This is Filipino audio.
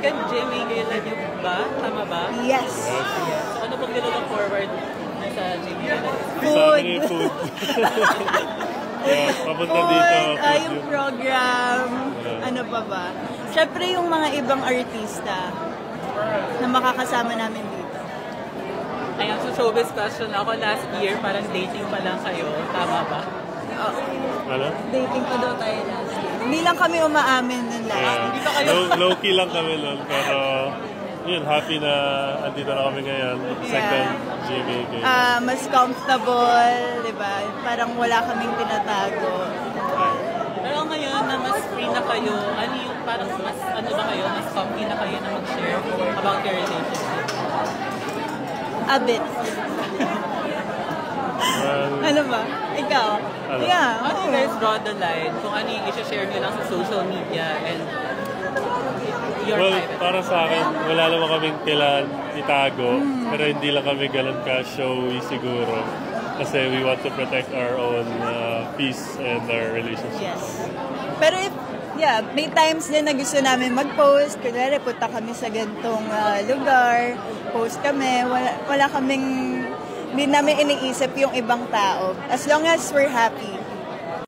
second Jimmy Gaylan yung ba? Tama ba? Yes. So, ano pong nilook forward sa Jimmy Gaylan? Food. Food. Yeah, papunta dito. Yung program. Ano pa ba? Siyempre yung mga ibang artista na makakasama namin dito. Ayan, so showbiz question ako. Last year, parang dating pa lang kayo. Tama ba? Ano? Dating pa daw tayo last year. Hindi lang kami umaamin nun last year. Low-key lang kami nun. Pero, yun, happy na andito na kami ngayon. Second Jimmy. Mas comfortable, di ba? Parang wala kaming tinatago. Pero ngayon na mas free na kayo, ano yung parang mas, ano ba kayo, mas comfy na kayo na mag-share about your relationship? A bit. Ano ba? Ikaw? Ano? Yeah. How do you guys draw the line kung ano yung i-share nyo lang sa social media and your private? Para sa akin, wala naman kaming kailangan itago, pero hindi lang kami ganun ka-showy siguro. Kasi we want to protect our own peace and our relationship. Yes. Pero may times din na gusto namin mag-post. Kunwari, punta kami sa gantong lugar, post kami. Wala kaming, hindi namin iniisip yung ibang tao. As long as we're happy.